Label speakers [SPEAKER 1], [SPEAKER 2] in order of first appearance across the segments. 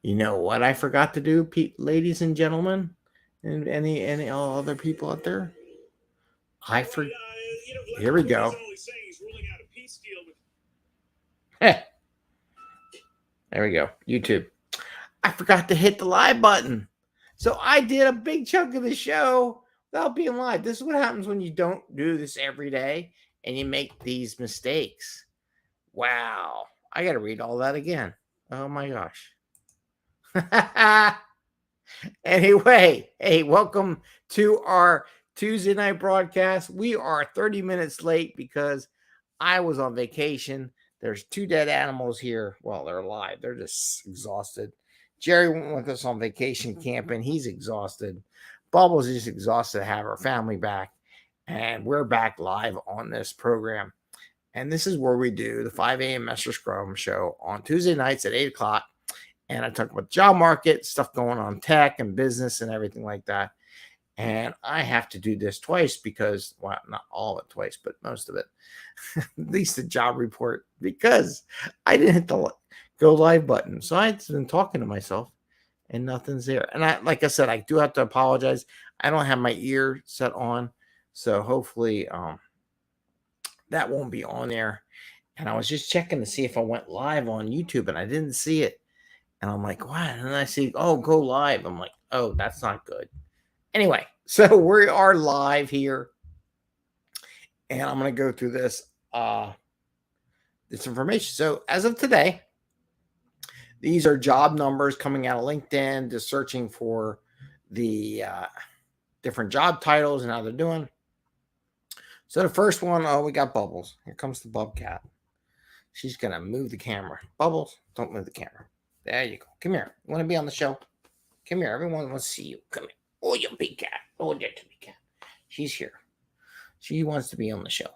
[SPEAKER 1] You know what I forgot to do, ladies and gentlemen, and any all other people out there? I forgot. Here we go. There we go. YouTube. I forgot to hit the live button. So I did a big chunk of the show without being live. This is what happens when you don't do this every day and you make these mistakes. Wow. I got to read all that again. Oh my gosh. Anyway, hey, welcome to our Tuesday night broadcast. We are 30 minutes late because I was on vacation. There's two dead animals here. Well, they're alive. They're just exhausted. Jerry went with us on vacation camping. He's exhausted. Bubbles is exhausted to have her family back. And we're back live on this program. And this is where we do the 5 a.m. Mester Scrum show on Tuesday nights at 8 o'clock. And I talk about job market, stuff going on tech and business and everything like that. And I have to do this twice because, well, not all of it twice, but most of it, at least the job report, because I didn't hit the go live button. So I've been talking to myself and nothing's there. And like I said, I do have to apologize. I don't have my ear set on. So hopefully that won't be on there. And I was just checking to see if I went live on YouTube and I didn't see it. And I'm like, what? And then I see, oh, go live. I'm like, oh, that's not good. Anyway, so we are live here. And I'm going to go through this information. So as of today, these are job numbers coming out of LinkedIn, just searching for the different job titles and how they're doing. So the first one, oh, we got Bubbles. Here comes the Bubcat. She's going to move the camera. Bubbles, don't move the camera. There you go. Come here. You want to be on the show? Come here. Everyone wants to see you. Come here. Oh, you big cat. Oh, there's a big cat. She's here. She wants to be on the show.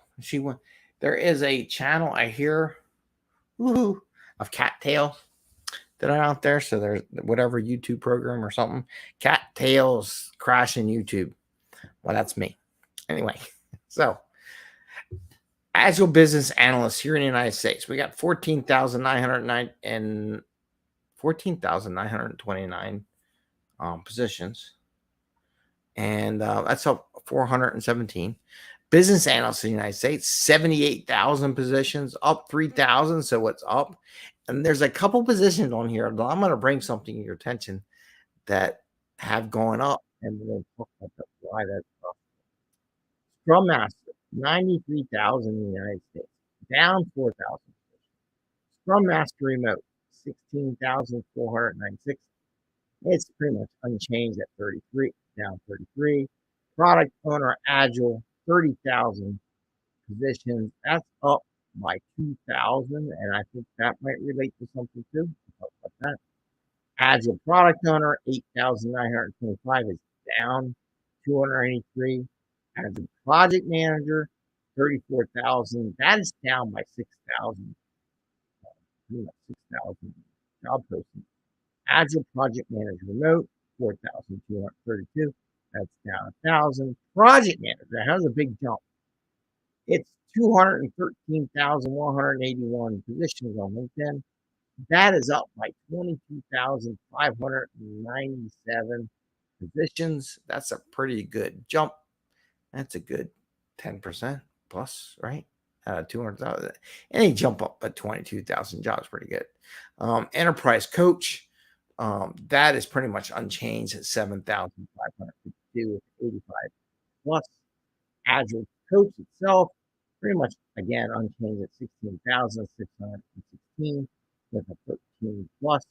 [SPEAKER 1] There is a channel I hear of cattails that are out there. So there's whatever YouTube program or something. Cattails crashing YouTube. Well, that's me. Anyway, so Agile business analysts here in the United States, we got 14,929 positions, and that's up 417. Business analysts in the United States, 78,000 positions, up 3,000. So it's up, and there's a couple positions on here that I'm going to bring something to your attention that have gone up, and we're going to talk about why that's up. Scrum Master, 93,000 in the United States, down 4,000. Scrum Master Remote, 16,496. It's pretty much unchanged at 33, down 33. Product Owner Agile, 30,000 positions. That's up by 2,000, and I think that might relate to something too. We'll talk about that. Agile Product Owner, 8,925 is down 283. Agile Project Manager, 34,000. That is down by 6,000. 6,000 job postings. Agile Project Manager Remote, 4,232. That's down 1,000. Project Manager has a big jump. It's 213,181 positions on LinkedIn. That is up by 22,597 positions. That's a pretty good jump. That's a good 10% plus, right? 200,000. Any jump up at 22,000 jobs, pretty good. Enterprise Coach, that is pretty much unchanged at 7,552 with 85 plus. Agile Coach itself, pretty much again unchanged at 16,616 with a 13 plus.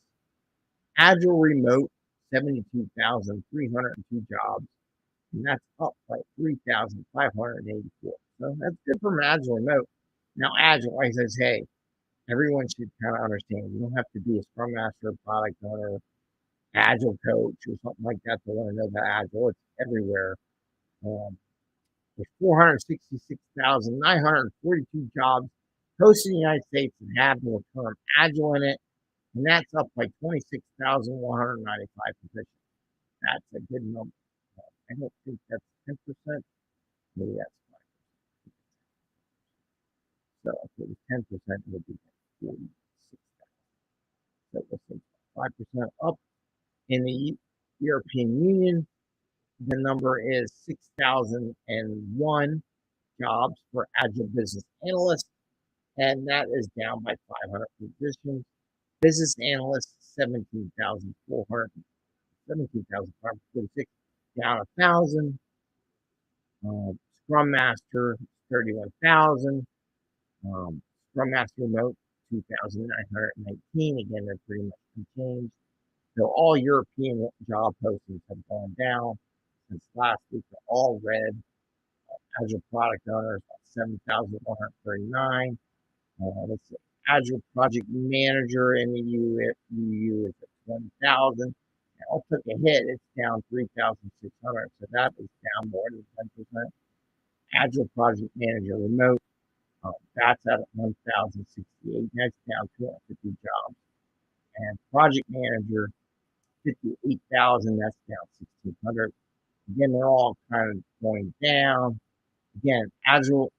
[SPEAKER 1] Agile Remote, 72,302 jobs, and that's up by 3,584. So that's good from Agile Remote. Now, Agile, like I says, hey, everyone should kind of understand you don't have to be a Scrum Master, product owner, Agile coach, or something like that to want to know about Agile. It's everywhere. There's 466,942 jobs posted in the United States that have the term Agile in it, and that's up by 26,195 positions. That's a good number. I don't think that's 10%. Maybe that's 5%. So if it was 10%, it would be 46,000. So let's say 5% up. In the European Union, the number is 6,001 jobs for Agile business analysts, and that is down by 500 positions. Business analysts, 17,546, down 1,000. Scrum Master, 31,000. Scrum Master Remote, 2,919. Again, they're pretty much unchanged. So all European job postings have gone down since last week. They're all red. Agile product owners, 7,139. Let's see. Agile project manager in the EU is at 20,000. Now took a hit. It's down 3,600. So that is down more than 10%. Agile project manager remote, that's at 1,068. That's down 250 jobs. And project manager, 58,000. That's down 1,600. Again, they're all kind of going down. Again, agile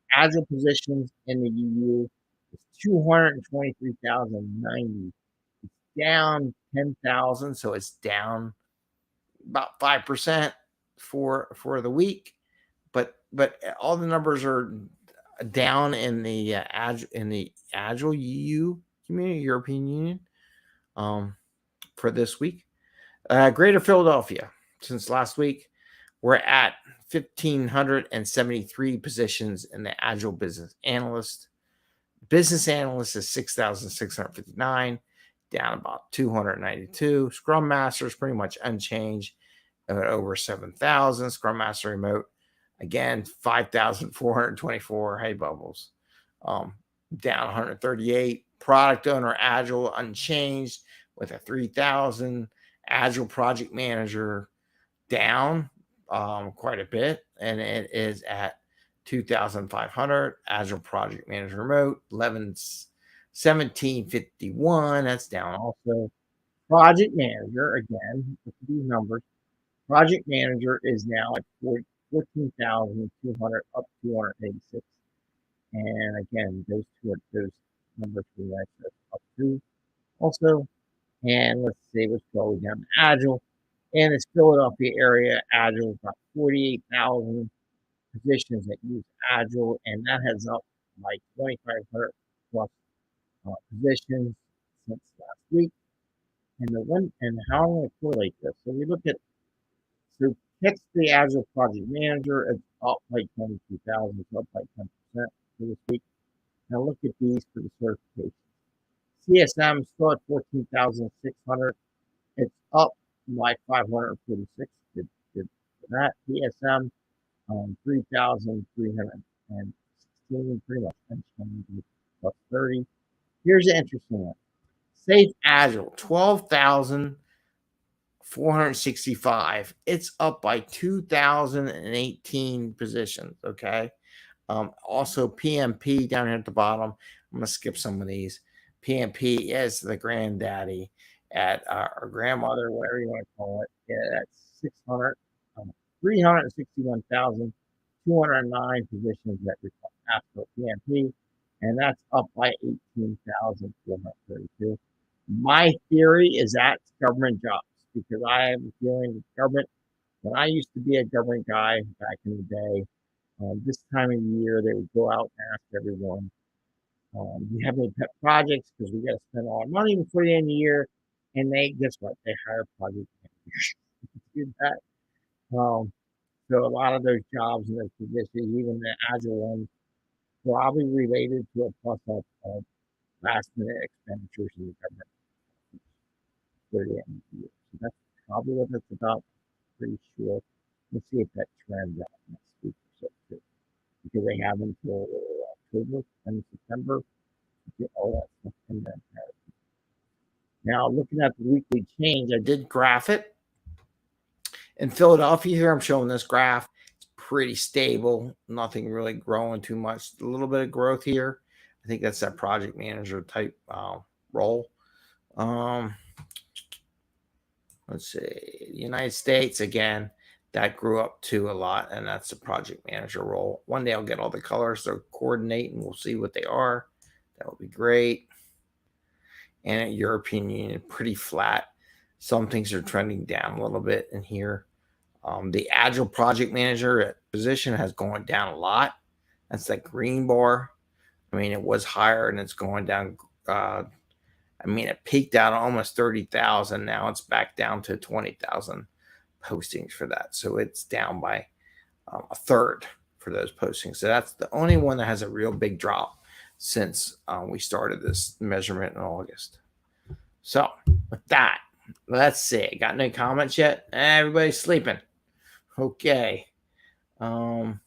[SPEAKER 1] positions in the EU is 223,090. It's down 10,000, so it's down about 5% for the week. But all the numbers are down in the Agile EU community, European Union, for this week. Greater Philadelphia, since last week, we're at 1,573 positions in the Agile business analyst. Business analyst is 6,659, down about 292. Scrum Master is pretty much unchanged at over 7,000. Scrum Master remote, again, 5,424. Hey, Bubbles. Down 138. Product owner Agile unchanged with a 3,000. Agile project manager down quite a bit, and it is at 2,500. Agile project manager remote, 1751. That's down also. Project manager, again, look at these numbers. Project manager is now at 14,200, up 286. And again, those numbers for that up too. Also, and let's see, let's go down to Agile. In this Philadelphia area, Agile is about 48,000 positions that use Agile, and that has up like 2,500 plus positions since last week. And how I'm going to correlate this? So we look at text the Agile project manager. It's up like 22,000. It's up like 10% for this week. Now look at these for the certification. CSM still at 14,600. It's up like 546. Good for that. PSM, 3,316, pretty much unchanged, plus 30. Here's the interesting one. Safe Agile, 12,465. It's up by 2,018 positions. Okay. Also, PMP down here at the bottom. I'm going to skip some of these. PMP is the granddaddy at our grandmother, whatever you want to call it. Yeah, that's 361,209 positions that ask for PMP, and that's up by 18,432. My theory is that's government jobs, because I am dealing with government. When I used to be a government guy back in the day, this time of year, they would go out and ask everyone, do you have any pet projects? Because we got to spend all our money before the end of the year. And guess what? They hire project managers to do that. So a lot of those jobs and those positions, even the Agile ones, probably related to a plus up of last minute expenditures in the government for the end of the year. So that's probably what that's about. Pretty sure. Let's see if that trends out next week or so too, because they have until October and September to get all that stuff in there. Now, looking at the weekly change, I did graph it. In Philadelphia here, I'm showing this graph. It's pretty stable. Nothing really growing too much. A little bit of growth here. I think that's that project manager type role. Let's see. The United States, again, that grew up to a lot, and that's the project manager role. One day I'll get all the colors to coordinate, and we'll see what they are. That would be great. and European Union pretty flat. Some things are trending down a little bit in here. The Agile project manager position has gone down a lot. That's that green bar. I mean, it was higher and it's going down. It peaked out almost 30,000. Now it's back down to 20,000 postings for that. So it's down by a third for those postings. So that's the only one that has a real big drop since we started this measurement in August. So with that, let's see. Got no comments yet? Everybody's sleeping. Okay. Cool.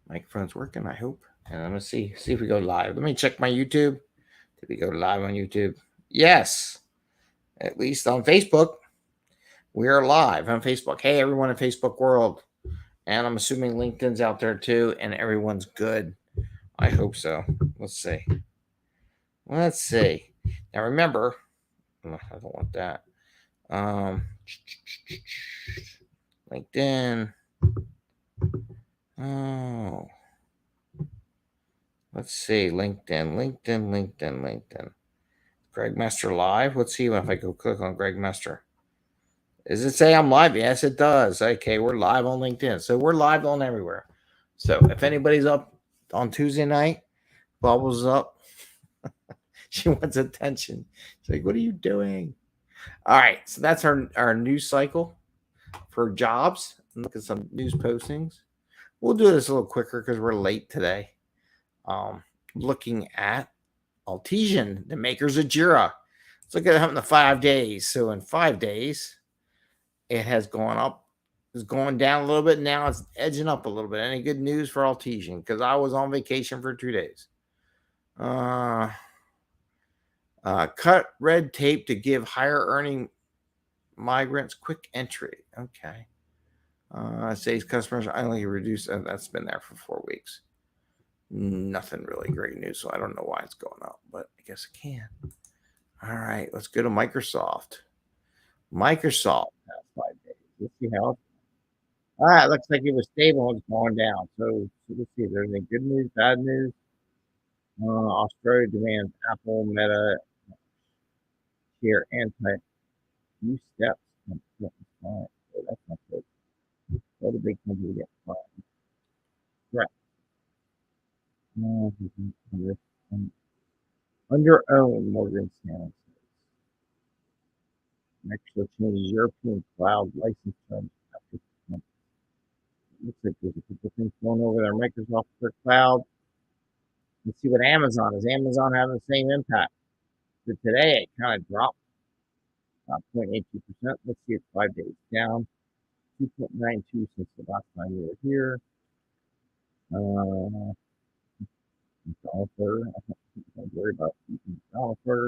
[SPEAKER 1] Microphone's working, I hope. And I'm gonna see if we go live. Let me check my YouTube. Did we go live on YouTube? Yes. At least on Facebook. We are live on Facebook. Hey, everyone in Facebook world. And I'm assuming LinkedIn's out there too, and everyone's good. I hope so. Let's see. Now remember, I don't want that. LinkedIn. Oh. Let's see. LinkedIn. Greg Mester live. Let's see if I go click on Greg Mester. Does it say I'm live? Yes, it does. Okay, we're live on LinkedIn. So we're live on everywhere. So if anybody's up on Tuesday night, Bubbles up. She wants attention. She's like, what are you doing? All right. So that's our news cycle for jobs. Look at some news postings. We'll do this a little quicker because we're late today. Looking at Altigen, the makers of Jira. Let's look at it in the 5 days. So in 5 days, it has gone up. It's going down a little bit. Now it's edging up a little bit. Any good news for Altigen? Because I was on vacation for 2 days. Cut red tape to give higher earning migrants quick entry. Okay. Says customers only reduce. That's been there for 4 weeks. Nothing really great news, so I don't know why it's going up, but I guess it can. All right, let's go to Microsoft. Microsoft past 5 days. Let's see how. All right, looks like it was stable and it's going down. So let's see if there's any good news, bad news. Australia demands Apple, Meta, here anti new steps. That's not good. What a big company to get fined. Right. Under own Morgan Stanley. Mexico changes European cloud license terms after looks like there's a couple things going over there. Microsoft for cloud. Let's see what Amazon is. Amazon having the same impact. So today it kind of dropped about 0.82%. Let's see, it's 5 days down. 2.92 since the last time we were here. Developer. I don't worry about developer.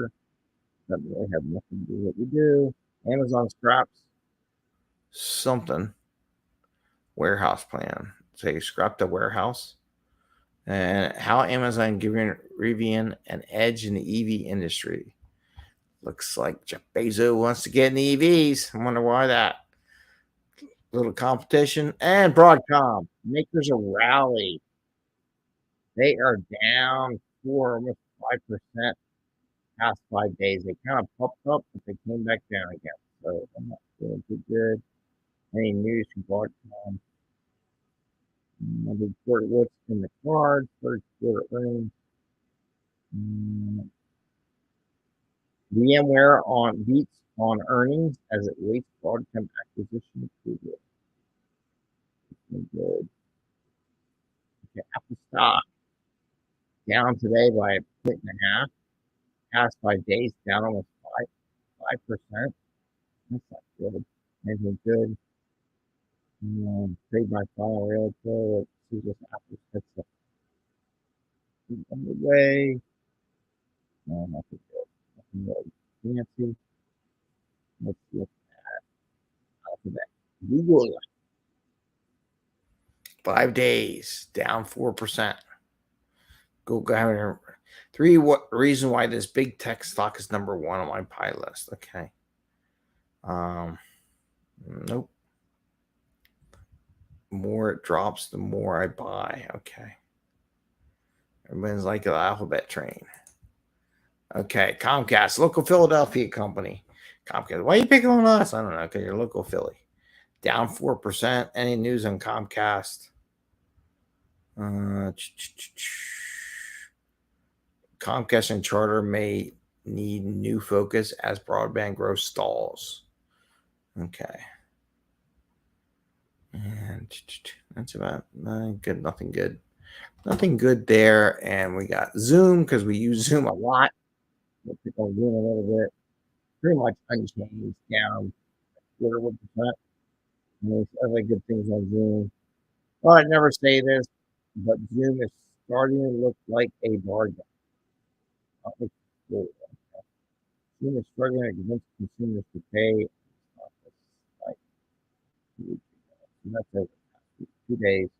[SPEAKER 1] Doesn't really have nothing to do with what we do. Amazon scraps something. Warehouse plan. So you scrap the warehouse. And how Amazon giving Rivian an edge in the EV industry. Looks like Jeff Bezos wants to get in the EVs. I wonder why that. Little competition. And Broadcom. Makers a rally. They are down almost 5% past 5 days. They kind of popped up, but they came back down again. So I'm not feeling too good. Any news from Broadcom? Report what's in the cards. First quarter earnings. VMware on beats on earnings as it waits Broadcom acquisition approval. Good. Okay, Apple stock down today by a point and a half. Past 5 days, down almost 5%. That's not good. Anything good? Trade by file rail pro. Let's see this Apple sets up on the way. No, nothing good. Nothing really fancy. Let's look at Alphabet. Google. 5 days, down 4%. Google. 3 reason why this big tech stock is number 1 on my pie list. Okay. Nope. More it drops, the more I buy. Okay. Everyone's like the alphabet train. Okay, Comcast, local Philadelphia company. Comcast. Why are you picking on us? I don't know, because you're local Philly. Down 4%. Any news on Comcast? Comcast and Charter may need new focus as broadband growth stalls. Okay. And that's about good. Nothing good. Nothing good there. And we got Zoom because we use Zoom a lot. We'll pick on Zoom a little bit. Pretty much unchanged, down 0.25%. And there's other good things on Zoom. Well, I'd never say this, but Zoom is starting to look like a bargain. Zoom is struggling to convince consumers to pay. Like, that's over 2 days.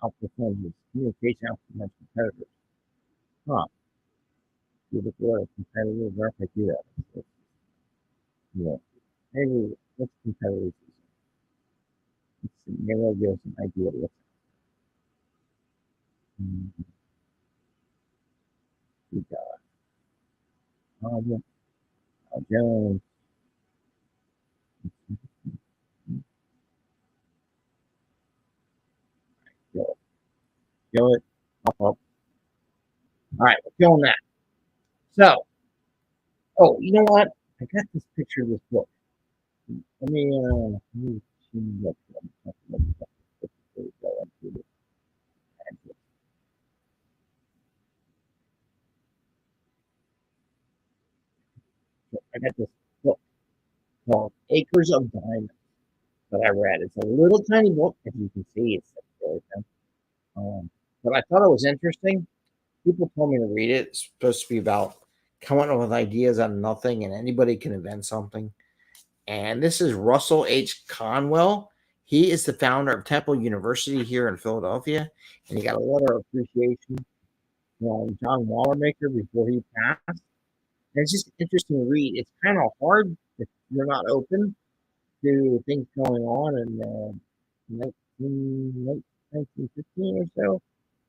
[SPEAKER 1] Outperforms its communication outperforms competitors. Huh. You look what a competitor where I do that. Yeah. Maybe what's competitors? Let's see. Maybe I'll give us an idea of what's we got. Jones. Kill it. Kill it. Up. All right, we're killing that. So, oh, you know what? I got this picture of this book. Let me change up. I got this book called Acres of Diamonds that I read. It's a little tiny book, if you can see. It's really thin. But I thought it was interesting. People told me to read it. It's supposed to be about coming up with ideas out of nothing, and anybody can invent something. And this is Russell H. Conwell. He is the founder of Temple University here in Philadelphia, and he got a letter of appreciation from John Wallermaker before he passed. And it's just an interesting read. It's kind of hard if you're not open to things going on in 1915 or so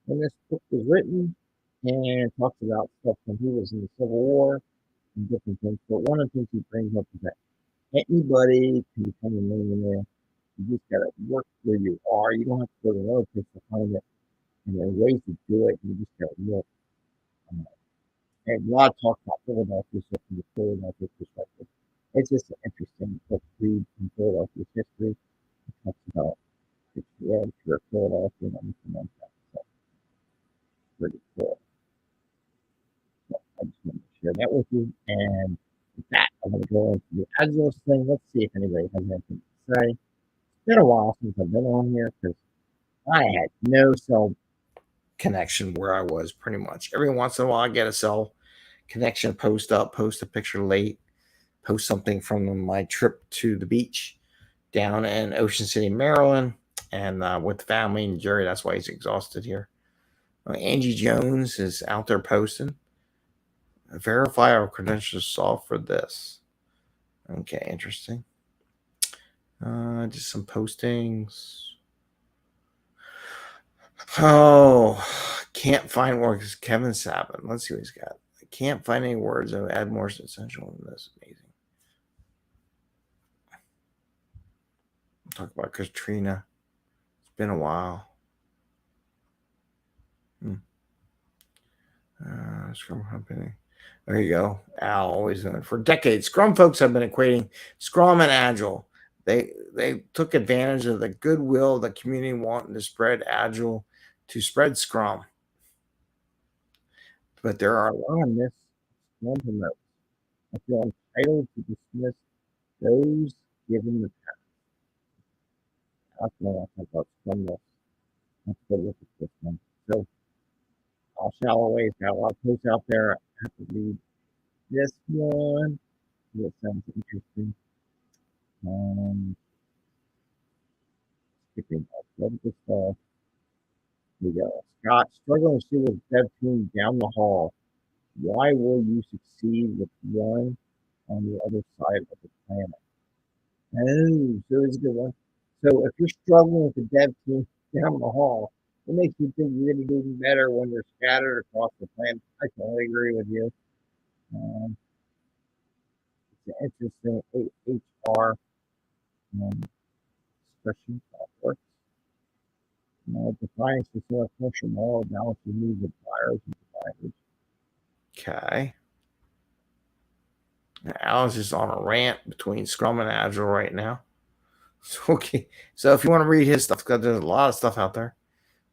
[SPEAKER 1] when this book was written, and talks about stuff when he was in the Civil War and different things. But one of the things he brings up is that anybody can become a millionaire. You just gotta work where you are. You don't have to go to another place to find it. And there are ways to do it. You just gotta work. And a lot of talk about Philadelphia, so from the Philadelphia perspective, it's just an interesting book to read in Philadelphia's history. It talks about the character of Philadelphia and everything like that. So pretty cool. So I just wanted to share that with you. And with that, I'm going to go into the Agilist thing. Let's see if anybody has anything to say. It's been a while since I've been on here because I had no cell connection where I was pretty much. Every once in a while, I get a cell connection, post a picture late, post something from my trip to the beach down in Ocean City, Maryland, and with the family and Jerry. That's why he's exhausted here. Angie Jones is out there posting. Verify our credentials solved for this. Okay, interesting. Just some postings. Oh, can't find words. Kevin Sabin. Let's see what he's got. I can't find any words. I'll add more essential in this. Amazing. Talk about Katrina. It's been a while. Scrum Company. There you go. Al always doing it. For decades, Scrum folks have been equating Scrum and Agile. They took advantage of the goodwill of the community wanting to spread Agile to spread Scrum. But there are a lot of myths Scrum promotes. I feel entitled to dismiss those given the past. That's what I talk about Scrum myths. Let's go look at this one. So, all shallow ways, got a lot of posts out there. I have to read this one. That sounds interesting. Skipping up. Look at this stuff. Here we go. Scott, struggling to see with dev team down the hall. Why will you succeed with one on the other side of the planet? Oh, so it's a good one. So if you're struggling with the dev team down the hall, It makes you think you're going to do better when they're scattered across the planet. I totally agree with you. Um, it's interesting. HR, um, especially software, defining specific commercial moral balance with needs of buyers and providers. Okay. Alan's just on a rant between Scrum and Agile right now. Okay. So if you want to read his stuff, because there's a lot of stuff out there.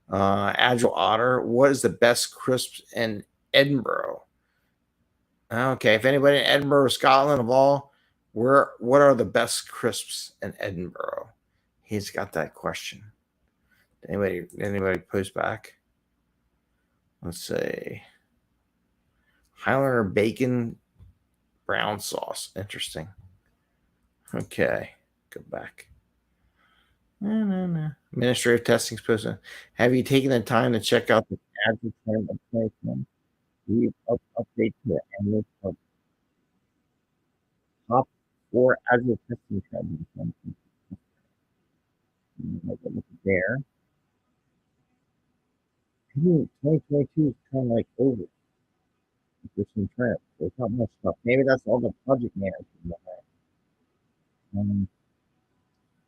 [SPEAKER 1] Agile Otter, what is the best crisps in Edinburgh? Okay, if anybody in Edinburgh, Scotland, of all, what are the best crisps in Edinburgh? He's got that question. Anybody post back? Let's see. Highlander bacon brown sauce. Interesting. Okay, go back. No. Administrative testing supposed. Have you taken the time to check out the Agile trend of 2020? We update to the annual top 4 Agile testing trends. Look there. 2022 is kind of like over. There's some trends. There's not much stuff. Maybe that's all the project management.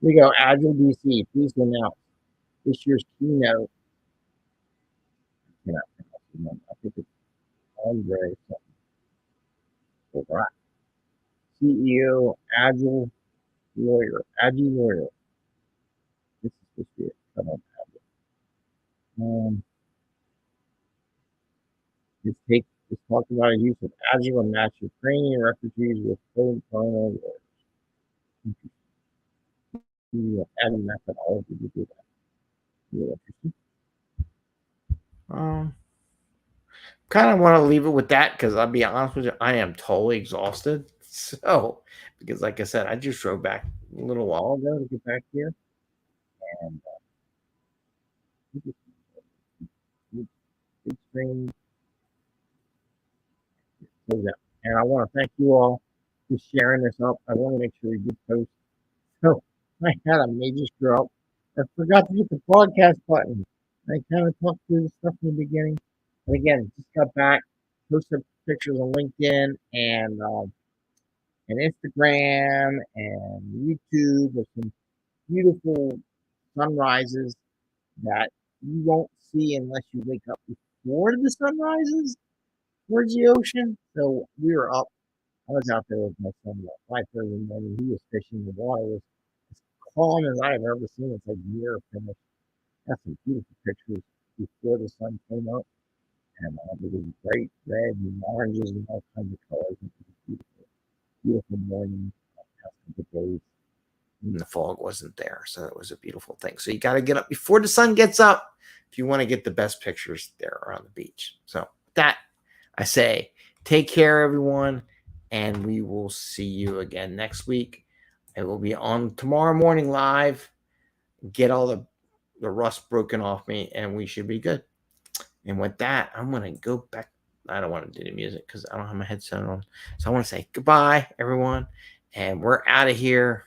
[SPEAKER 1] Here we go. Agile DC. Please announce this year's keynote. I think it's Andre something. Right. CEO, Agile Lawyer. Agile Lawyer. This is supposed to be it. Come on, Agile. It's talking about a use of Agile and match your training refugees with code kernel add a methodology to do that. Really interesting. Kind of want to leave it with that because I'll be honest with you, I am totally exhausted. So, because like I said, I just drove back a little while ago to get back here, and big screen. And I want to thank you all for sharing this up. I want to make sure we do post. So I had a major screw up. I forgot to hit the broadcast button. I kind of talked through the stuff in the beginning. And again, just got back, posted pictures on LinkedIn and Instagram and YouTube of some beautiful sunrises that you won't see unless you wake up before the sun rises towards the ocean. So we were up. I was out there with my son at 5:30 in the morning. He was fishing. The water was as calm as I've ever seen. It's like near finish. That's some beautiful pictures before the sun came up. And it was bright red and oranges and all kinds of colors. It was a beautiful, beautiful morning. Past couple days. And the fog wasn't there. So it was a beautiful thing. So you got to get up before the sun gets up if you want to get the best pictures there on the beach. So with that, I say, take care, everyone. And we will see you again next week. It will be on tomorrow morning live. Get all the rust broken off me, and we should be good. And with that, I'm going to go back. I don't want to do the music because I don't have my headset on. So I want to say goodbye, everyone. And we're out of here.